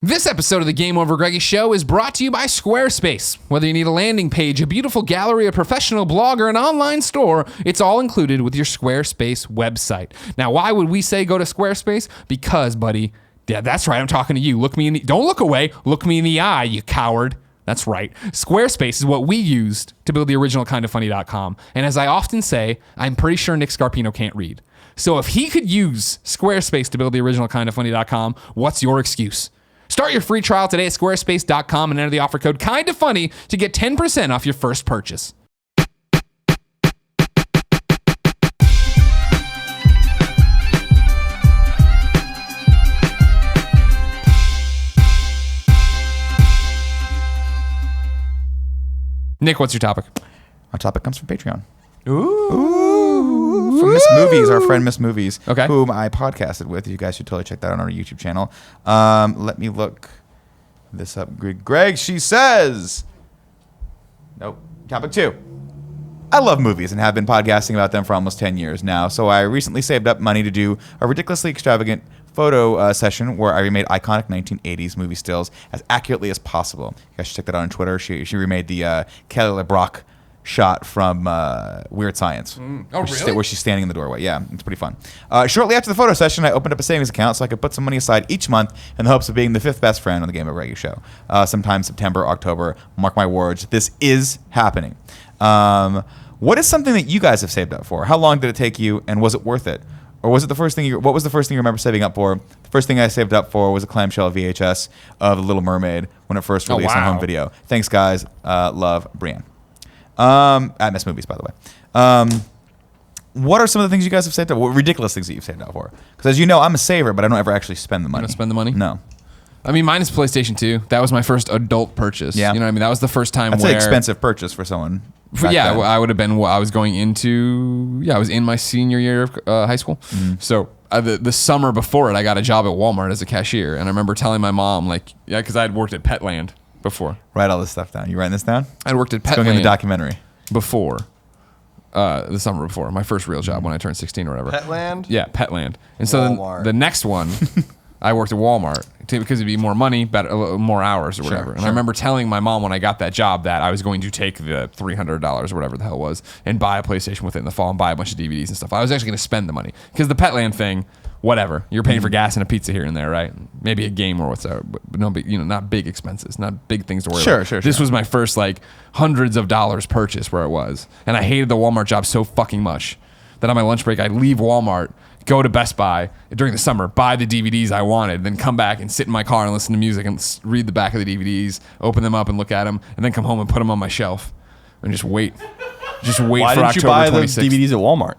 This episode of the Game Over Greggy Show is brought to you by Squarespace. Whether you need a landing page, a beautiful gallery, a professional blog, or an online store, it's all included with your Squarespace website. Now, why would we say go to Squarespace? Because, buddy, yeah, that's right, I'm talking to you. Don't look away, look me in the eye, you coward. That's right. Squarespace is what we used to build the original kindoffunny.com. And as I often say, I'm pretty sure Nick Scarpino can't read. So if he could use Squarespace to build the original kindoffunny.com, what's your excuse? Start your free trial today at squarespace.com and enter the offer code KINDOFFUNNY to get 10% off your first purchase. Nick, what's your topic? Our topic comes from Patreon. Ooh. From Miss Movies, our friend Miss Movies, okay, whom I podcasted with. You guys should totally check that out on our YouTube channel. Let me look this up. Greg, she says... Nope. Topic 2. I love movies and have been podcasting about them for almost 10 years now, so I recently saved up money to do a ridiculously extravagant photo session where I remade iconic 1980s movie stills as accurately as possible. You guys should check that out on Twitter. She remade the Kelly LeBrock shot from Weird Science. Where she's standing in the doorway. Yeah, it's pretty fun. Shortly after the photo session, I opened up a savings account so I could put some money aside each month in the hopes of being the 5th best friend on the Game Over Greggy show. Sometime September, October, mark my words, this is happening. What is something that you guys have saved up for? How long did it take you, and was it worth it? Or was it the first thing what was the first thing you remember saving up for? The first thing I saved up for was a clamshell VHS of The Little Mermaid when it first released on home video. Thanks, guys. Love, Brienne. At Miss Movies, by the way. What are some of the things you guys have saved up? What ridiculous things that you've saved up for? Because as you know, I'm a saver, but I don't ever actually spend the money. You don't spend the money? No. I mean, mine is PlayStation 2. That was my first adult purchase. Yeah. You know what I mean? That was the first time That's an expensive purchase for someone. Yeah, then. I would have been, I was going into, I was in my senior year of high school. Mm-hmm. So the summer before it, I got a job at Walmart as a cashier. And I remember telling my mom, because I had worked at Petland before. Write all this stuff down. You writing this down? I'd worked at Petland. Going in the documentary. Before. The summer before. My first real job when I turned 16 or whatever. Petland? Yeah, Petland. And so then the next one, I worked at Walmart because it'd be more money, better, more hours or whatever. And I remember telling my mom when I got that job that I was going to take the $300 or whatever the hell it was and buy a PlayStation with it in the fall and buy a bunch of DVDs and stuff. I was actually going to spend the money because the Petland thing, whatever. You're paying for gas and a pizza here and there, right? Maybe a game or whatever, but no big, not big expenses, not big things to worry about. Sure. This was my first hundreds of dollars purchase where it was, and I hated the Walmart job so fucking much that on my lunch break I'd leave Walmart, go to Best Buy during the summer, buy the DVDs I wanted, then come back and sit in my car and listen to music and read the back of the DVDs, open them up and look at them, and then come home and put them on my shelf and just wait. Why for didn't you October buy 26th. the DVDs at Walmart?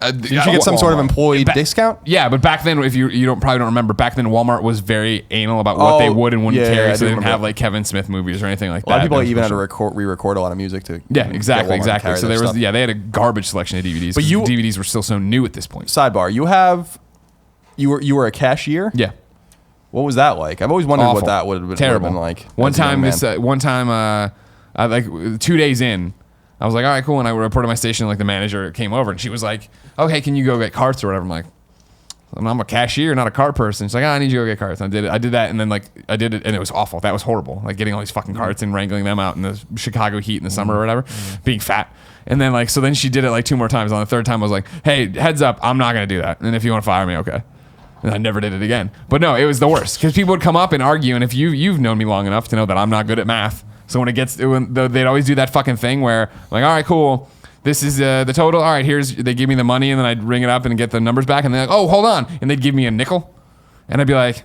Did you get some sort of employee discount? Yeah, but back then, if you probably don't remember, back then Walmart was very anal about what they would and wouldn't carry, so they didn't have Kevin Smith movies or anything like that. A lot of people even had to re-record a lot of music to. Yeah, exactly. So there was, they had a garbage selection of DVDs. But DVDs were still so new at this point. Sidebar: you were a cashier. Yeah. What was that like? I've always wondered Awful. what that would have been, terrible. like. One time, 2 days in, I was like, all right, cool. And I reported my station, the manager came over and she was like, okay, can you go get carts or whatever? I'm like, I'm a cashier, not a cart person. She's like, I need you to go get carts. And I did that. And then I did it and it was awful. That was horrible. Getting all these fucking carts and wrangling them out in the Chicago heat in the summer or whatever, being fat. And then so then she did it 2 more times. On the third time I was like, hey, heads up, I'm not going to do that. And if you want to fire me, okay. And I never did it again. But no, it was the worst because people would come up and argue. And if you've known me long enough to know that I'm not good at math. So when they'd always do that fucking thing where all right, cool. This is the total. All right, they give me the money and then I'd ring it up and get the numbers back. And they're like, oh, hold on. And they'd give me a nickel. And I'd be like,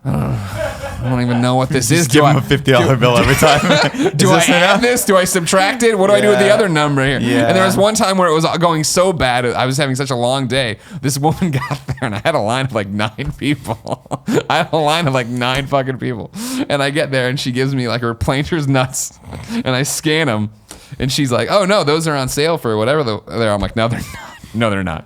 I don't even know what this is. Give them a $50 bill every time. Do I add this? Do I subtract it? What do I do with the other number here? Yeah. And there was one time where it was going so bad. I was having such a long day. This woman got there and I had a line of 9 people. I had a line of 9 fucking people. And I get there and she gives me her Planter's nuts and I scan them. And she's like, oh no, those are on sale for whatever they're. I'm like, no, they're not. no, they're not.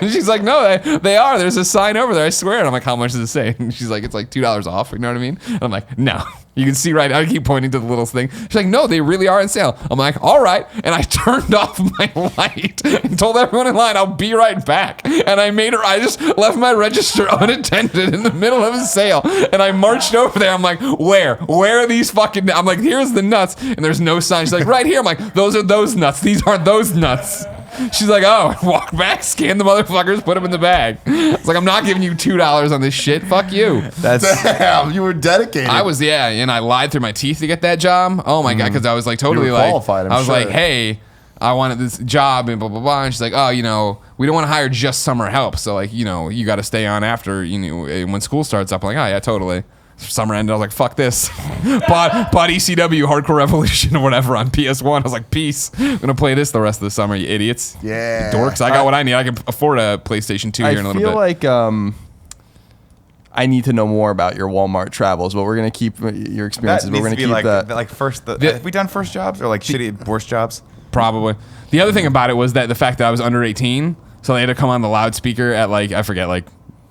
She's like, no, they are. There's a sign over there. I swear. And I'm like, how much does it say? And she's like, it's like $2 off. You know what I mean? And I'm like, no. You can see right now. I keep pointing to the little thing. She's like, no, they really are on sale. I'm like, all right. And I turned off my light and told everyone in line, I'll be right back. And I just left my register unattended in the middle of a sale. And I marched over there. I'm like, where are these fucking, I'm like, here's the nuts. And there's no sign. She's like, right here. I'm like, those are those nuts. These aren't those nuts. She's like, oh, walk back, scan the motherfuckers, put them in the bag. It's like, I'm not giving you $2 on this shit. Fuck you. Damn, you were dedicated. I was, yeah, and I lied through my teeth to get that job. Oh my God, because I was like totally You were like, qualified, I'm I was sure. like, hey, I wanted this job and blah, blah, blah. And she's like, oh, you know, we don't want to hire just summer help. So like, you know, you got to stay on after, you know, when school starts up. I'm like, oh yeah, totally. Summer ended. I was like, fuck this. bought ECW Hardcore Revolution or whatever on PS1. I was like, peace. I'm going to play this the rest of the summer, you idiots. Yeah. Dorks. I got what I need. I can afford a PlayStation 2 here in a little bit. I feel like I need to know more about your Walmart travels, but we're going to keep your experiences. That But we're needs going to to be keep like that. first. Have we done first jobs or like shitty worst jobs? Probably. The other thing about it was that the fact that I was under 18, so they had to come on the loudspeaker at like, I forget, like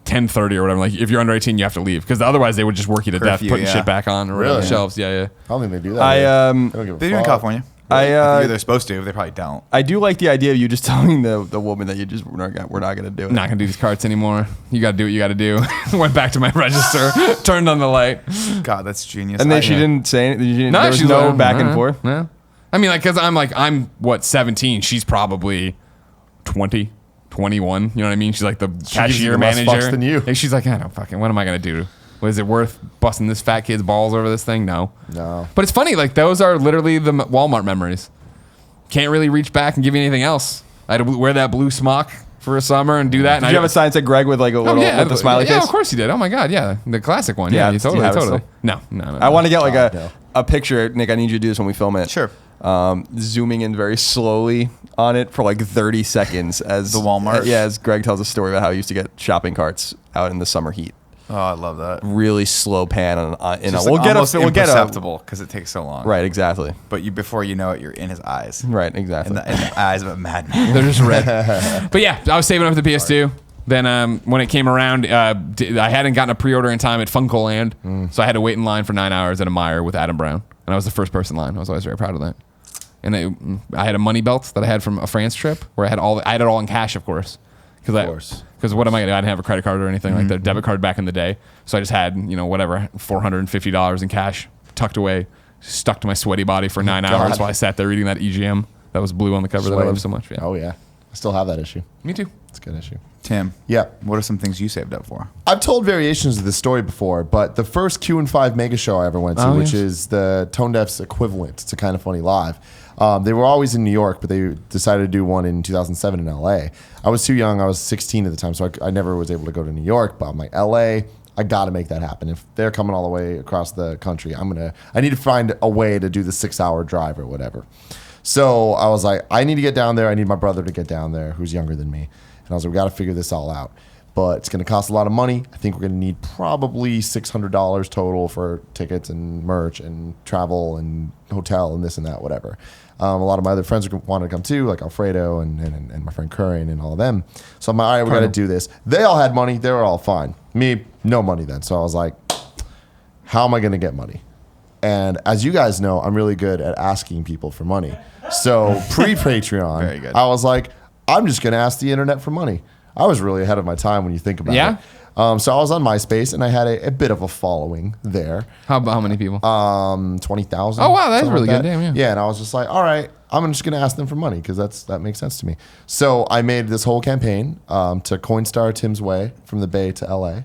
10:30 or whatever. Like if you're under 18, you have to leave because otherwise they would just work you to death, Curfew, putting yeah. shit back on or Really? the shelves. Yeah. I don't think they do that. I, They don't give a They do in fuck. California. They're supposed to. They probably don't. I do like the idea of you just telling the woman that we're not going to do it. Not gonna do these carts anymore. You gotta do what you gotta do. Went back to my register, turned on the light. God, that's genius. And then she didn't say anything. There was she's no like, back and forth. Yeah. I mean, like, cause I'm what 17. She's probably 20. 21, you know what I mean? She's like the gives you cashier the less manager. fucks than you. And she's like, I don't fucking, what am I gonna do? Was it worth busting this fat kid's balls over this thing? No. But it's funny, like those are literally the Walmart memories. Can't really reach back and give you anything else. I had to wear that blue smock for a summer and do that. Did and you have a sign that said Greg with like a little with the smiley yeah, face? of course you did. Oh my God, yeah, the classic one. Yeah, Yeah, do you totally, have it totally. still? No. I want to get like no. a picture. Nick, I need you to do this when we film it. Sure. Zooming in very slowly on it for like 30 seconds as The Walmart? Yeah, as Greg tells a story about how he used to get shopping carts out in the summer heat. Oh, I love that. Really slow pan on. Just We'll like get almost a imperceptible because it takes so long. right, exactly. But before you know it, you're in his eyes. Right, exactly. In the eyes of a madman. They're just red. But yeah, I was saving up the PS2. Then when it came around, I hadn't gotten a pre-order in time at Funkoland, so I had to wait in line for 9 hours at a Meijer with Adam Brown, and I was the first person in line. I was always very proud of that. And I had a money belt that I had from a France trip where I had it all in cash, of course. Because what am I gonna do? I didn't have a credit card or anything like that, debit card back in the day. So I just had, whatever, $450 in cash tucked away, stuck to my sweaty body for 9 hours while I sat there reading that EGM that was blue on the cover that I love so much. Yeah. Oh yeah, I still have that issue. Me too. It's a good issue. Tim, Yeah. what are some things you saved up for? I've told variations of this story before, but the first Q&5 mega show I ever went to, which is the Tone Deaf's equivalent to Kind of Funny Live, they were always in New York, but they decided to do one in 2007 in LA. I was too young. I was 16 at the time, so I never was able to go to New York, but I'm like, LA, I got to make that happen. If they're coming all the way across the country, I need to find a way to do the 6-hour drive or whatever. So I was like, I need to get down there. I need my brother to get down there, who's younger than me. And I was like, we got to figure this all out. But it's going to cost a lot of money. I think we're going to need probably $600 total for tickets and merch and travel and hotel and this and that, whatever. A lot of my other friends wanted to come too, like Alfredo and my friend Curran and all of them. So I'm like, all right, we got to do this. They all had money. They were all fine. Me, no money then. So I was like, how am I going to get money? And as you guys know, I'm really good at asking people for money. So pre-Patreon, Very good. I was like, I'm just going to ask the internet for money. I was really ahead of my time when you think about Yeah? it. So I was on MySpace, and I had a bit of a following there. How many people? 20,000. Oh, wow, that's something really like good. that. Damn, yeah. Yeah, and I was just like, all right, I'm just going to ask them for money because that makes sense to me. So I made this whole campaign to Coinstar Tim's Way from the Bay to LA.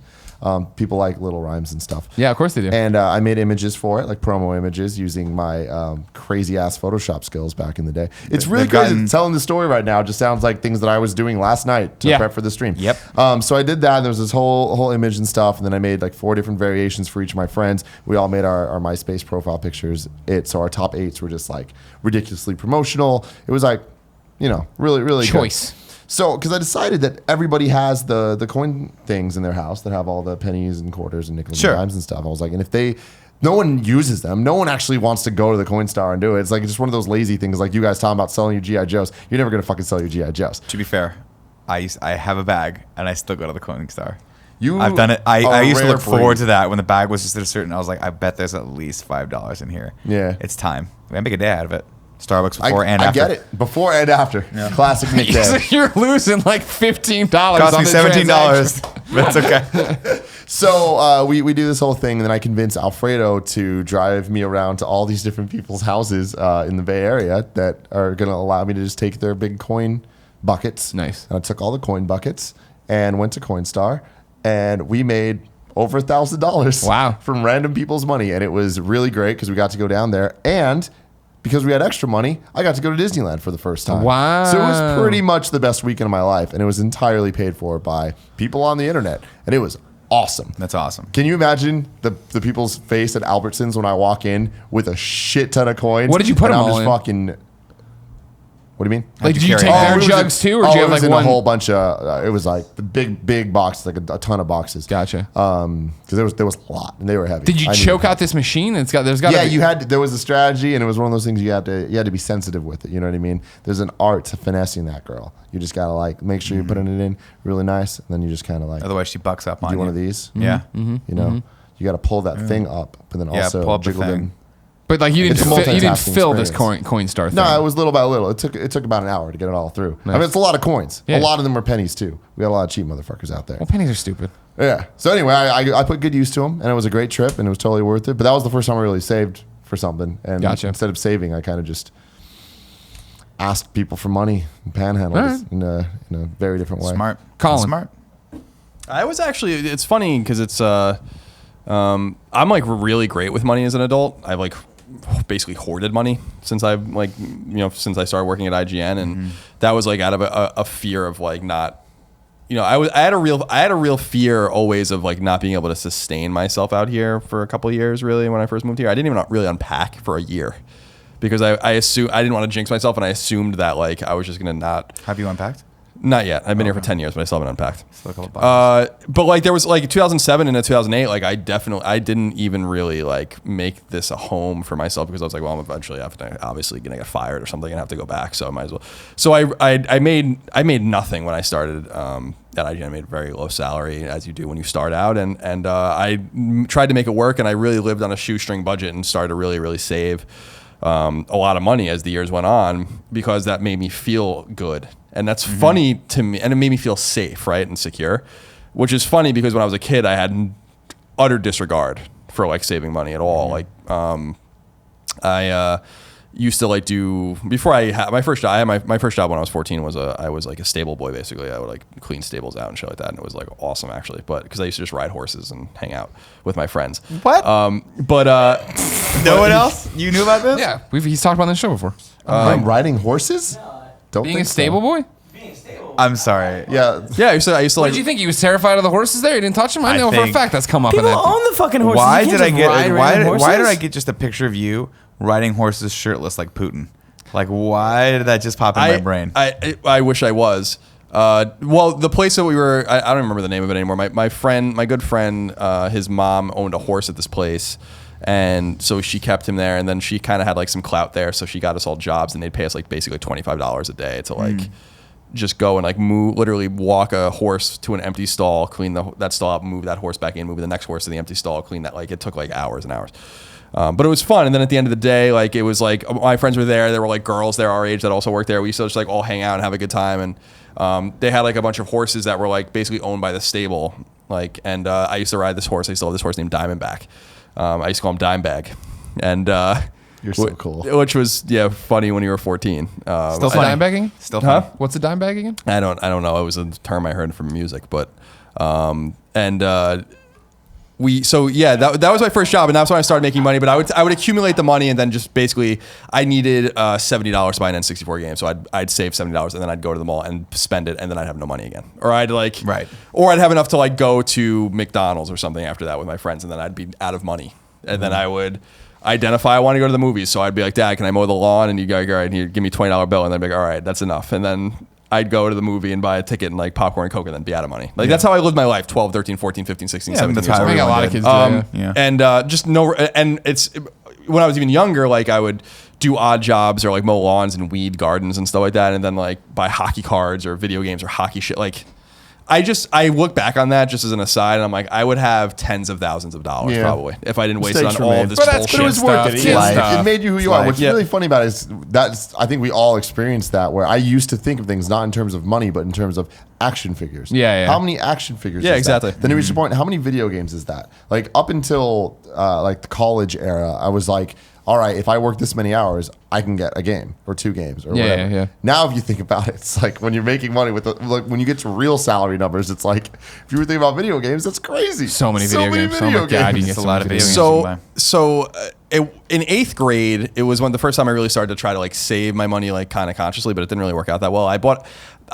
People like little rhymes and stuff. Yeah, of course they do. And I made images for it, like promo images, using my crazy ass Photoshop skills back in the day. It's really They've crazy. gotten- Telling the story right now just sounds like things that I was doing last night to Yeah. prep for the stream. Yep. So I did that, and there was this whole image and stuff, and then I made like 4 different variations for each of my friends. We all made our MySpace profile pictures. So our top 8s were just like ridiculously promotional. It was like, really, really Choice. good. So, because I decided that everybody has the coin things in their house that have all the pennies and quarters and nickels Sure. and dimes and stuff. I was like, and if no one uses them, no one actually wants to go to the Coinstar and do it. It's like just one of those lazy things, like you guys talking about selling your GI Joes. You're never gonna fucking sell your GI Joes. To be fair, I have a bag and I still go to the Coinstar. You I've done it. I are used to rare look forward breed. to that when the bag was just at a certain. I was like, I bet there's at least $5 in here. Yeah. It's time. I make a day out of it. Starbucks before and I after. get it. Before and after. Classic Nick Day. You're losing like $15. Cost on me the transaction. $17. But it's okay. So we do this whole thing, and then I convince Alfredo to drive me around to all these different people's houses in the Bay Area that are going to allow me to just take their big coin buckets. Nice. And I took all the coin buckets and went to Coinstar, and we made over $1,000. Wow. From random people's money, and it was really great because we got to go down there, and because we had extra money, I got to go to Disneyland for the first time. Wow. So it was pretty much the best weekend of my life, and it was entirely paid for by people on the internet, and it was awesome. That's awesome. Can you imagine the people's face at Albertsons when I walk in with a shit ton of coins? What did you put and them I'm all just in? fucking. What do you mean? Like, you did you carry take it? their it was jugs in- too, or do you it have was like in one? a whole bunch of? It was like the big boxes, like a ton of boxes. Gotcha. Because there was a lot, and they were heavy. Did you I choke needed- out this machine? There's got Yeah, be, you had. There was a strategy, and it was one of those things you had to be sensitive with it. You know what I mean? There's an art to finessing that girl. You just gotta like make sure you're putting it in really nice, and then you just kind of like Otherwise, she bucks up on do you. one of these. Yeah. You know, you got to pull that thing up, and then Yeah, also pull up the jiggle thing. in. But like you It's didn't a you didn't multitasking fill this experience. Coinstar thing. No, it was little by little. It took about an hour to get it all through. I mean, it's a lot of coins. Yeah. A lot of them are pennies too. We got a lot of cheap motherfuckers out there. Well, pennies are stupid. Yeah. So anyway, I put good use to them, and it was a great trip, and it was totally worth it. But that was the first time I really saved for something. And Gotcha. instead of saving, I kind of just asked people for money and panhandled All right. in a very different way. Smart. Colin. Smart. I was actually. It's funny because it's. I'm like really great with money as an adult. I've like basically hoarded money since I've like since I started working at IGN, and that was like out of a fear of like not. I had a real fear always of like not being able to sustain myself out here for a couple of years. Really, when I first moved here, I didn't even really unpack for a year because I assumed I didn't want to jinx myself, and I assumed that like I was just gonna not. Have you unpacked? Not yet. I've been here for 10 years, but I still haven't unpacked. Still a couple bucks. But like there was like 2007 and 2008, like I didn't even really like make this a home for myself because I was like, well, I'm eventually obviously gonna get fired or something and have to go back, so I might as well. So I made nothing when I started at IGN. I made a very low salary, as you do when you start out, and I tried to make it work, and I really lived on a shoestring budget and started to really save a lot of money as the years went on because that made me feel good. And that's funny to me, and it made me feel safe, right, and secure, which is funny because when I was a kid, I had utter disregard for like saving money at all. Like, I used to like do before I had my first job. I had my first job when I was 14 was I was like a stable boy basically. I would like clean stables out and shit like that, and it was like awesome actually. But because I used to just ride horses and hang out with my friends. What? No one else? You knew about this? Yeah, he's talked about this show before. I'm riding horses? Don't Being think a stable boy. I'm sorry. Yeah. Yeah, I used to What like. did you think? He was terrified of the horses there? He didn't touch them? I I know for a think- fact that's come up in People that. own the fucking horses. Why You can't did I just get ride why random did I horses. get just a picture of you riding horses shirtless like Putin? Like why did that just pop in my brain? I wish I was. Well, the place that we were, I don't remember the name of it anymore. My good friend, his mom owned a horse at this place. And so she kept him there, and then she kind of had like some clout there, so she got us all jobs, and they'd pay us like basically $25 a day to like just go and like literally walk a horse to an empty stall, clean that stall up, move that horse back in, move the next horse to the empty stall, clean that. Like it took like hours and hours, but it was fun. And then at the end of the day, like it was like my friends were there. There were like girls there our age that also worked there. We used to just like all hang out and have a good time. And they had like a bunch of horses that were like basically owned by the stable. Like, and I used to ride this horse. I still have this horse named Diamondback. I used to call him Dimebag, and You're so cool. Which was funny when you were 14. Still What's a funny. dime bagging? Still funny. What's a dime bag again? I don't know. It was a term I heard from music, but that was my first job, and that's when I started making money. But I would accumulate the money, and then just basically I needed $70 to buy an N64 game, so I'd save $70, and then I'd go to the mall and spend it, and then I'd have no money again, or I'd like or I'd have enough to like go to McDonald's or something after that with my friends, and then I'd be out of money, and then I would identify I want to go to the movies, so I'd be like, Dad, can I mow the lawn? And you go, all right, here, give me $20 bill, and then I'd be like, all right, that's enough, and then I'd go to the movie and buy a ticket and like popcorn and Coke and then be out of money. Like that's how I lived my life, 12, 13, 14, 15, 16, Yeah, 17 that's years how old. I think a lot of kids do. Yeah. And just no, and it's when I was even younger, like I would do odd jobs or like mow lawns and weed gardens and stuff like that, and then like buy hockey cards or video games or hockey shit. Like, I look back on that just as an aside, and I'm like, I would have tens of thousands of dollars probably if I didn't waste it on all of this bullshit. But it was worth it. Stuff. It made you who you are. What's really funny about it is I think we all experienced that, where I used to think of things not in terms of money, but in terms of action figures. Yeah. How many action figures? Yeah, is exactly. That? Then it reached a point. How many video games is that? Like up until like the college era, I was like, all right, if I work this many hours, I can get a game or 2 games or whatever. Yeah. Now, if you think about it, it's like when you're making money like when you get to real salary numbers, it's like if you were thinking about video games, that's crazy. So many video games. Oh my God, you get It's a so lot many of video video games. So in 8th grade, it was the first time I really started to try to like save my money like kind of consciously, but it didn't really work out that well. I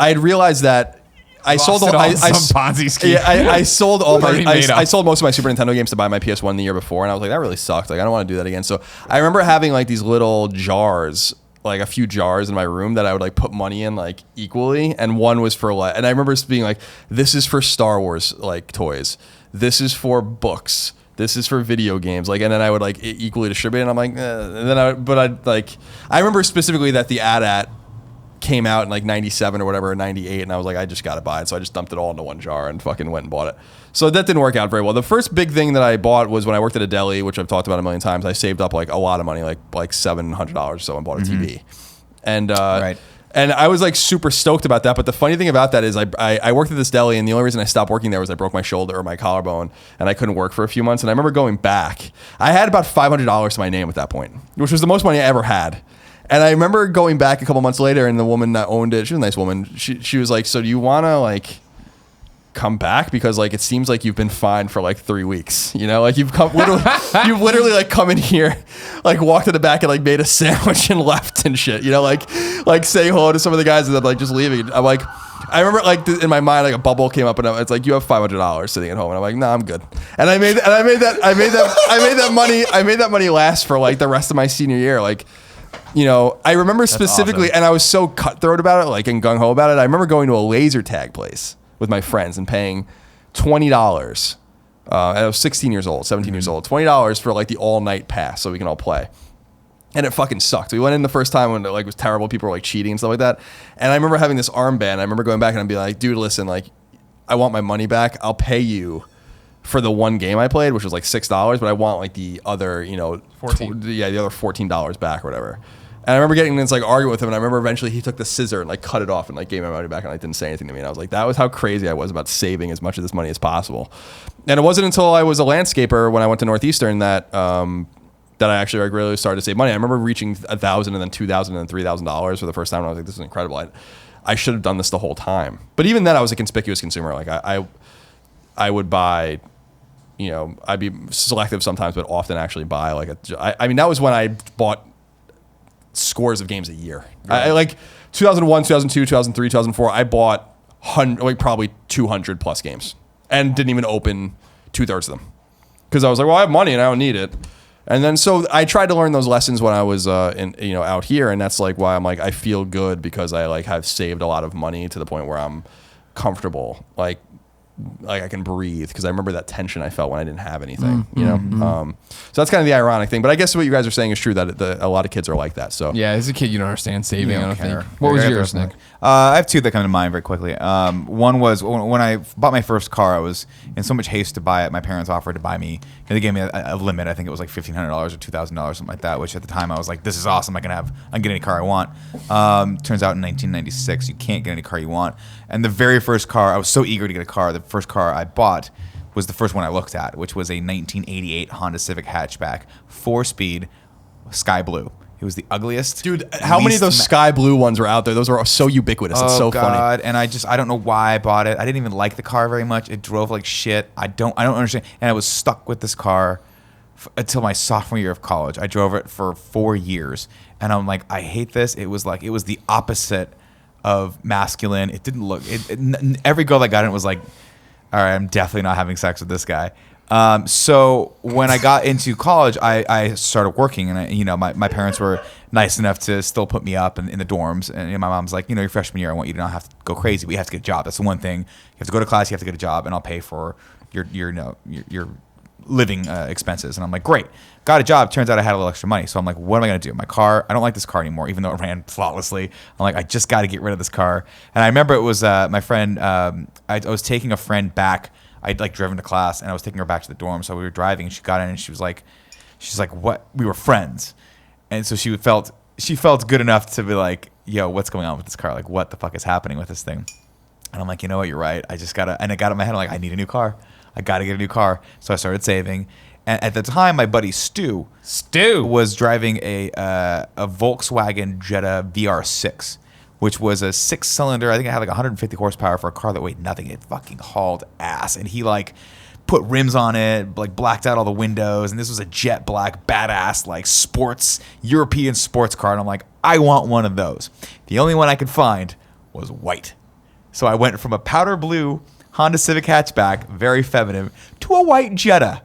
had realized that I sold Some Ponzi scheme. Yeah, I sold all my Already made up. I sold most of my Super Nintendo games to buy my PS1 the year before, and I was like, that really sucked. Like, I don't want to do that again. So I remember having like these little jars, like a few jars in my room that I would like put money in like equally, and one was for like, and I remember being like, this is for Star Wars like toys, this is for books, this is for video games, like, and then I would like equally distribute it, and I'm like, and then I remember specifically that the AT-AT came out in like 97 or whatever, or 98, and I was like, I just gotta buy it. So I just dumped it all into one jar and fucking went and bought it. So that didn't work out very well. The first big thing that I bought was when I worked at a deli, which I've talked about a million times. I saved up like a lot of money, like $700 or so, and bought a TV. And and I was like super stoked about that. But the funny thing about that is I worked at this deli, and the only reason I stopped working there was I broke my shoulder or my collarbone, and I couldn't work for a few months. And I remember going back. I had about $500 to my name at that point, which was the most money I ever had. And I remember going back a couple months later, and the woman that owned it, she was a nice woman. She was like, so do you want to like come back? Because like, it seems like you've been fined for like 3 weeks, you know, like you've literally like come in here, like walked to the back and like made a sandwich and left and shit, you know, like saying hello to some of the guys and then like just leaving. I'm like, I remember like in my mind, like a bubble came up, and it's like, you have $500 sitting at home. And I'm like, no, I'm good. And I made that money last for like the rest of my senior year. Like, you know, I remember specifically, awesome. and I was so cutthroat about it, like, and gung-ho about it. I remember going to a laser tag place with my friends and paying $20. I was 16 years old, 17 years old, $20 for like the all-night pass so we can all play. And it fucking sucked. We went in the first time when it like was terrible. People were like cheating and stuff like that. And I remember having this armband. I remember going back and I'd be like, dude, listen, like, I want my money back. I'll pay you for the one game I played, which was like $6, but I want like the other, you know, the other $14 back or whatever. And I remember getting in this like argument with him, and I remember eventually he took the scissor and like cut it off and like gave my money back, and like didn't say anything to me. And I was like, that was how crazy I was about saving as much of this money as possible. And it wasn't until I was a landscaper when I went to Northeastern that that I actually like really started to save money. I remember reaching $1,000 and then $2,000 and then $3,000 for the first time, and I was like, this is incredible. I should have done this the whole time. But even then, I was a conspicuous consumer. Like I would buy, you know, I'd be selective sometimes, but often actually buy like I mean, that was when I bought scores of games a year. Right. I like 2001, 2002, 2003, 2004. I bought probably 200 plus games and didn't even open 2/3 of them because I was like, well, I have money and I don't need it. And then so I tried to learn those lessons when I was out here, and that's like why I'm like, I feel good because I like have saved a lot of money to the point where I'm comfortable, like I can breathe, because I remember that tension I felt when I didn't have anything, you know? So that's kind of the ironic thing. But I guess what you guys are saying is true, that a lot of kids are like that. So yeah, as a kid, you don't understand saving. I don't care. think. What was yours, Nick? I have two that come to mind very quickly. One was when I bought my first car. I was in so much haste to buy it. My parents offered to buy me, and they gave me a limit. I think it was like $1,500 or $2,000, something like that. Which at the time I was like, "This is awesome! I can get any car I want." Turns out in 1996, you can't get any car you want. And the very first car, I was so eager to get a car. The first car I bought was the first one I looked at, which was a 1988 Honda Civic hatchback, 4-speed, sky blue. It was the ugliest. Dude, how many of those sky blue ones were out there? Those were so ubiquitous. It's so funny. And I don't know why I bought it. I didn't even like the car very much. It drove like shit. I don't understand. And I was stuck with this car until my sophomore year of college. I drove it for 4 years, and I'm like, I hate this. It was the opposite of masculine. It didn't look. Every girl that got it was like, all right, I'm definitely not having sex with this guy. So when I got into college, I started working, and my parents were nice enough to still put me up in the dorms. And my mom's like, your freshman year, I want you to not have to go crazy, but you have to get a job. That's the one thing. You have to go to class, you have to get a job, and I'll pay for your living expenses. And I'm like, great, got a job. Turns out I had a little extra money. So I'm like, what am I going to do? My car, I don't like this car anymore, even though it ran flawlessly. I'm like, I just got to get rid of this car. And I remember it was my friend, I was taking a friend back. I'd like driven to class and I was taking her back to the dorm. So we were driving and she got in and she's like, what? We were friends. And so she felt good enough to be like, yo, what's going on with this car? Like, what the fuck is happening with this thing? And I'm like, you know what? You're right. I got in my head. I'm like, I need a new car. I got to get a new car. So I started saving. And at the time, my buddy Stu was driving a Volkswagen Jetta VR6, which was a 6-cylinder. I think it had like 150 horsepower for a car that weighed nothing. It fucking hauled ass. And he like put rims on it, like blacked out all the windows. And this was a jet black, badass, like European sports car. And I'm like, I want one of those. The only one I could find was white. So I went from a powder blue Honda Civic hatchback, very feminine, to a white Jetta.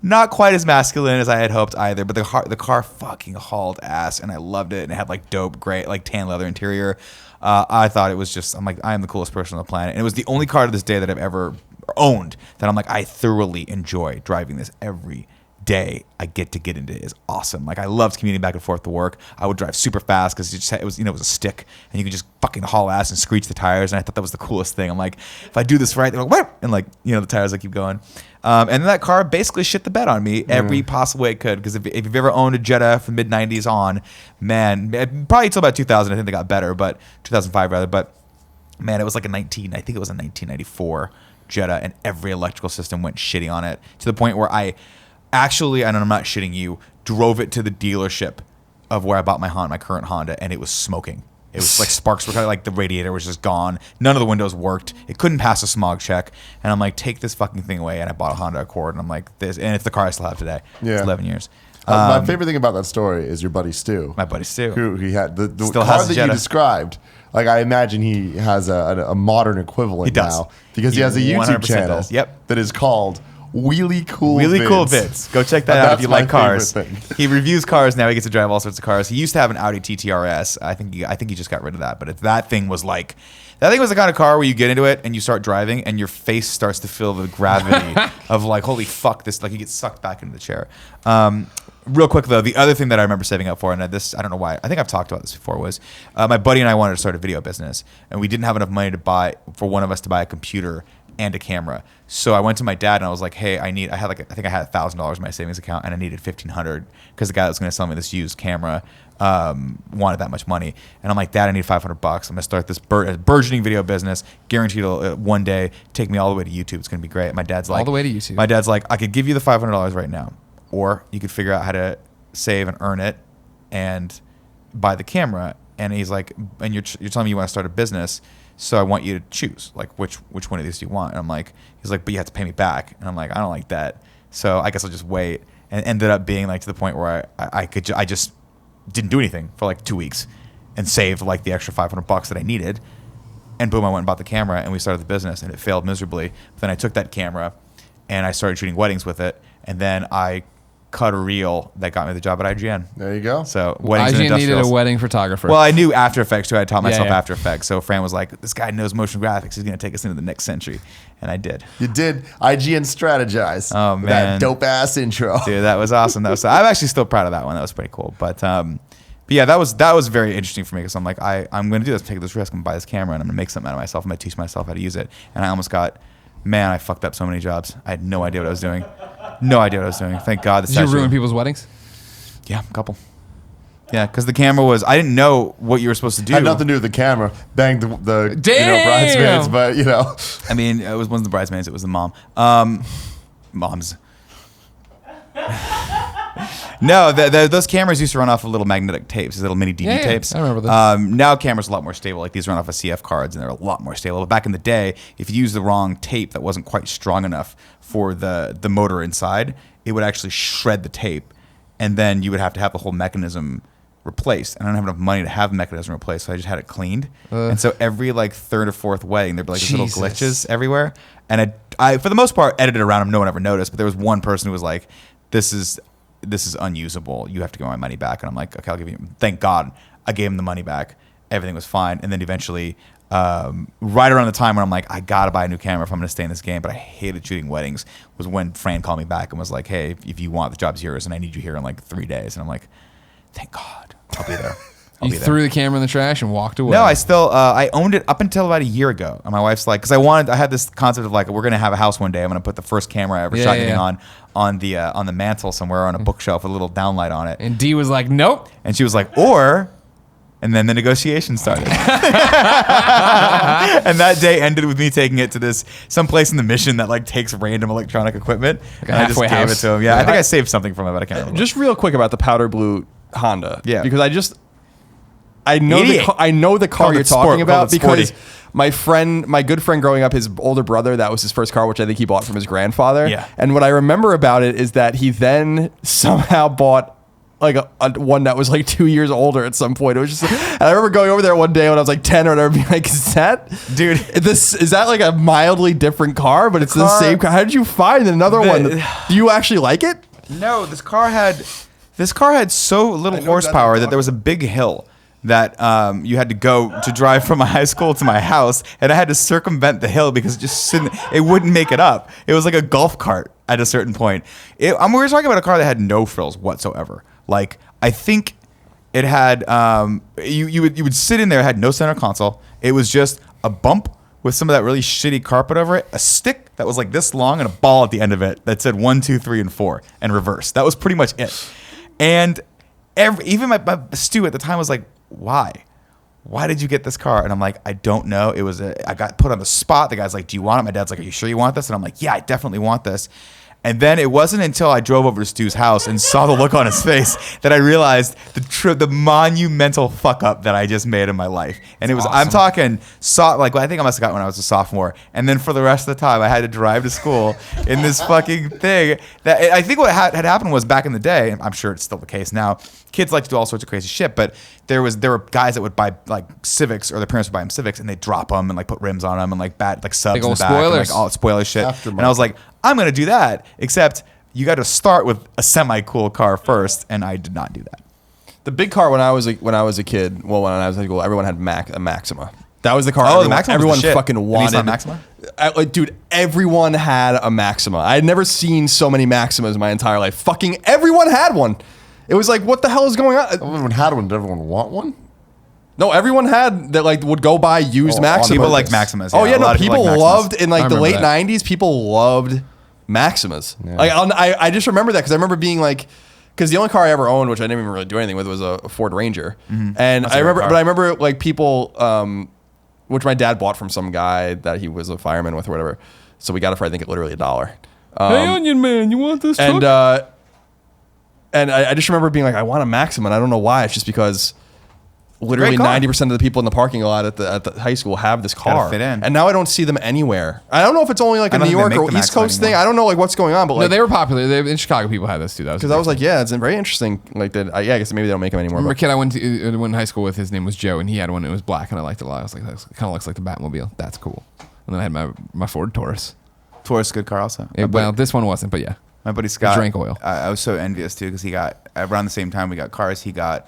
Not quite as masculine as I had hoped either, but the car fucking hauled ass, and I loved it. And it had like dope, great, like tan leather interior. I thought it was just, I'm like, I am the coolest person on the planet. And it was the only car to this day that I've ever owned that I'm like, I thoroughly enjoy driving this every day. I get to get into it. Is awesome. Like I loved commuting back and forth to work. I would drive super fast because it was a stick and you could just fucking haul ass and screech the tires. And I thought that was the coolest thing. I'm like, if I do this right, they're like, what? And like, the tires like keep going. And then that car basically shit the bed on me every possible way it could. Because if you've ever owned a Jetta from mid 90s on, man, probably until about 2000, I think they got better, but 2005 rather. But man, it was like I think it was a 1994 Jetta, and every electrical system went shitty on it to the point where I actually, and I'm not shitting you, drove it to the dealership of where I bought my current Honda, and it was smoking. It was like sparks were kind of like the radiator was just gone. None of the windows worked. It couldn't pass a smog check. And I'm like, take this fucking thing away. And I bought a Honda Accord, and I'm like, this, and it's the car I still have today. Yeah. It's 11 years. My favorite thing about that story is your buddy Stu. My buddy Stu. Who he had the car that you described. Like I imagine he has a modern equivalent now because he has a YouTube channel that is called Wheelie Cool Vids. Go check that out if you like cars. He reviews cars now. He gets to drive all sorts of cars. He used to have an Audi TT-RS. I think he just got rid of that. But that thing was the kind of car where you get into it and you start driving and your face starts to feel the gravity of like, holy fuck, this, like you get sucked back into the chair. Real quick though, the other thing that I remember saving up for, and this, I don't know why, I think I've talked about this before, was my buddy and I wanted to start a video business, and we didn't have enough money for one of us to buy a computer and a camera. So I went to my dad and I was like, hey, I think I had $1,000 in my savings account and I needed $1,500 because the guy that was going to sell me this used camera wanted that much money. And I'm like, Dad, I need $500. I'm going to start this burgeoning video business, guaranteed it'll one day take me all the way to YouTube. It's going to be great. My dad's like, all the way to YouTube. My dad's like, I could give you the $500 right now, or you could figure out how to save and earn it and buy the camera. And he's like, and you're telling me you want to start a business, so I want you to choose, like, which one of these do you want? And I'm like, he's like, but you have to pay me back. And I'm like, I don't like that. So I guess I'll just wait. And ended up being like to the point where I just didn't do anything for like 2 weeks and saved like the extra $500 that I needed. And boom, I went and bought the camera and we started the business, and it failed miserably. But then I took that camera and I started shooting weddings with it. And then I cut a reel that got me the job at IGN. There you go. So weddings and IGN industrials. needed a wedding photographer. Well, I knew After Effects too. I taught myself After Effects. So Fran was like, this guy knows motion graphics. He's going to take us into the next century. And I did. You did. IGN strategize. Oh, man. That dope ass intro. Dude, that was awesome. I'm actually still proud of that one. That was pretty cool. But yeah, that was very interesting for me because I'm like, I'm going to do this, take this risk, I'm going to buy this camera, and I'm going to make something out of myself. I'm going to teach myself how to use it. And I almost got, man, I fucked up so many jobs. I had no idea what I was doing. No idea what I was doing. Thank God. Did you ruin people's weddings? Yeah, a couple. Yeah, because the camera was, I didn't know what you were supposed to do. Had nothing to do with the camera. Banged the bridesmaids, but I mean, it wasn't the bridesmaids, it was the mom. Moms. No, those cameras used to run off of little magnetic tapes, these little mini DV tapes. I remember those. Now cameras are a lot more stable. Like these run off of CF cards, and they're a lot more stable. But back in the day, if you used the wrong tape that wasn't quite strong enough for the motor inside, it would actually shred the tape, and then you would have to have the whole mechanism replaced. And I don't have enough money to have the mechanism replaced, so I just had it cleaned. And so every like third or fourth wedding, there'd be like these little glitches everywhere. And I for the most part edited around them. No one ever noticed. But there was one person who was like, "This is unusable. You have to give my money back." And I'm like, "Okay, I'll give you." Thank God, I gave him the money back. Everything was fine. And then eventually, right around the time when I'm like, I gotta buy a new camera if I'm gonna stay in this game. But I hated shooting weddings. Was when Fran called me back and was like, hey, if you want, the job's yours, and I need you here in like 3 days. And I'm like, thank God, I'll be there. You threw the camera in the trash and walked away. No, I still I owned it up until about a year ago. And my wife's like, because I had this concept of like, we're gonna have a house one day. I'm gonna put the first camera I ever shot anything on the mantle somewhere on a bookshelf with a little downlight on it. And Dee was like, nope. And she was like, and then the negotiation started. And that day ended with me taking it to some place in the Mission that like takes random electronic equipment. Like a and I just halfway gave house. it to him. Yeah, I think I saved something from it, but I can't remember. Just real quick about the powder blue Honda. Yeah. Because I know the car Called you're it Sport, talking about called it Sporty. because my good friend growing up, his older brother, that was his first car, which I think he bought from his grandfather. Yeah. And what I remember about it is that he then somehow bought like a one that was like 2 years older at some point. It was just, and I remember going over there one day when I was like 10 or whatever, being like, is that like a mildly different car, but it's the same car? How did you find another one? Do you actually like it? No, this car had so little horsepower that there was a big hill that you had to go to drive from my high school to my house, and I had to circumvent the hill because it wouldn't make it up. It was like a golf cart at a certain point. We were talking about a car that had no frills whatsoever. Like, I think it had you would sit in there. It had no center console. It was just a bump with some of that really shitty carpet over it, a stick that was like this long, and a ball at the end of it that said 1, 2, 3, and 4 and reverse. That was pretty much it. And even my Stu at the time was like, why did you get this car? And I'm like, I don't know. I got put on the spot. The guy's like, do you want it? My dad's like, are you sure you want this? And I'm like, yeah, I definitely want this. And then it wasn't until I drove over to Stu's house and saw the look on his face that I realized the monumental fuck up that I just made in my life. And it was, awesome. I'm talking, I think I must have got when I was a sophomore. And then for the rest of the time, I had to drive to school in this fucking thing. That I think what had happened was back in the day, and I'm sure it's still the case now, kids like to do all sorts of crazy shit, but there were guys that would buy like Civics, or their parents would buy them Civics, and they'd drop them and like put rims on them and like subs in the back and like all spoiler shit. And I was like, I'm gonna do that, except you got to start with a semi-cool car first, and I did not do that. The big car when I was a kid, well, when I was in school, everyone had a Maxima. That was the car. The Maxima everyone was the shit. Fucking wanted. Nissan Maxima? Dude, everyone had a Maxima. I had never seen so many Maximas in my entire life. Fucking everyone had one. It was like, what the hell is going on? Everyone had one. Did everyone want one? No, everyone had that. Like, would go buy used Maximas. People like Maximas. Yeah. Oh yeah, no, people like loved in like the late that. '90s. People loved Maximas. Yeah. Like, I just remember that because I remember being like, because the only car I ever owned, which I didn't even really do anything with, was a Ford Ranger. Mm-hmm. And I remember like people, which my dad bought from some guy that he was a fireman with or whatever. So we got it for, I think, literally $1. Hey, Onion Man, you want this truck? And I just remember being like, I want a Maxima, and I don't know why. It's just because literally 90% of the people in the parking lot at the high school have this car. Fit in. And now I don't see them anywhere. I don't know if it's only like a New York or East Coast thing. I don't know like what's going on, but no, they were popular. In Chicago, people had this too. Because I was like, yeah, it's very interesting. Like that. I guess maybe they don't make them anymore. I remember a kid I went in high school with. His name was Joe, and he had one. It was black, and I liked it a lot. I was like, that kind of looks like the Batmobile. That's cool. And then I had my Ford Taurus. Taurus, good car also. Well, this one wasn't, but yeah. My buddy Scott drank oil. I was so envious too because he got around the same time we got cars. He got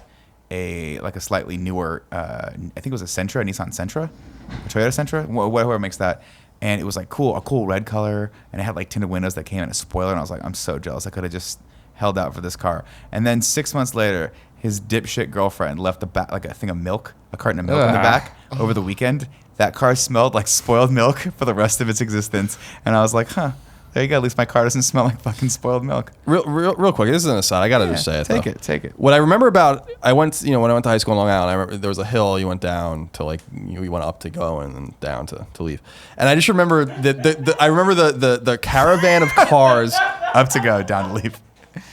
a slightly newer, I think it was a Nissan Sentra, a Toyota Sentra, whoever makes that. And it was like a cool red color, and it had like tinted windows that came in a spoiler. And I was like, I'm so jealous. I could have just held out for this car. And then 6 months later, his dipshit girlfriend left the back, like a carton of milk in the back over the weekend. That car smelled like spoiled milk for the rest of its existence. And I was like, huh. There you go. At least my car doesn't smell like fucking spoiled milk. Real quick. This is an aside. I gotta just say it. Take it. What I remember about when I went to high school in Long Island, I remember there was a hill you went down to like you went up to go and then down to leave. And I just remember the caravan of cars up to go, down to leave.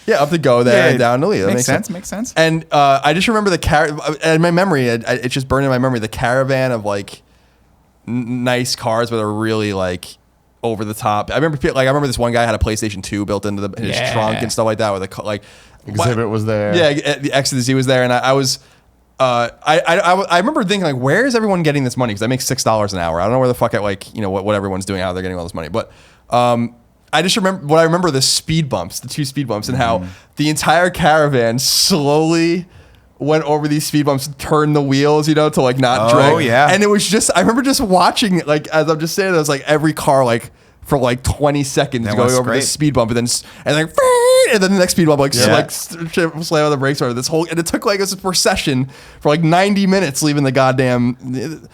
Yeah, up to go there and down to leave. Makes sense. And I just remember in my memory, it just burned in my memory, the caravan of like nice cars that are really like over the top. I remember this one guy had a PlayStation 2 built into his trunk and stuff like that. With Exhibit was there. Yeah, the Ecstasy was there, and I remember thinking like, where is everyone getting this money? Because I make $6 an hour. I don't know where the fuck what everyone's doing, how they're getting all this money, but. I just remember the speed bumps, the 2 speed bumps, and how the entire caravan slowly went over these speed bumps, turned the wheels, to like not Oh, drag. yeah. And it was just, I remember just watching it, like as I'm just saying, it was like every car like for like 20 seconds That going was over great. this speed bump, and then the next speed bump like slam on the brakes over this whole, and it took like this procession for like 90 minutes leaving the goddamn.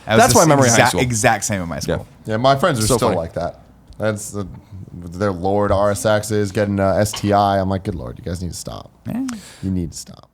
That's my memory of high school. Exact same in my school. Yeah, my friends are So still funny. like that. That's their Lord RSXs getting STI. I'm like, good Lord, you guys need to stop. Yeah. You need to stop.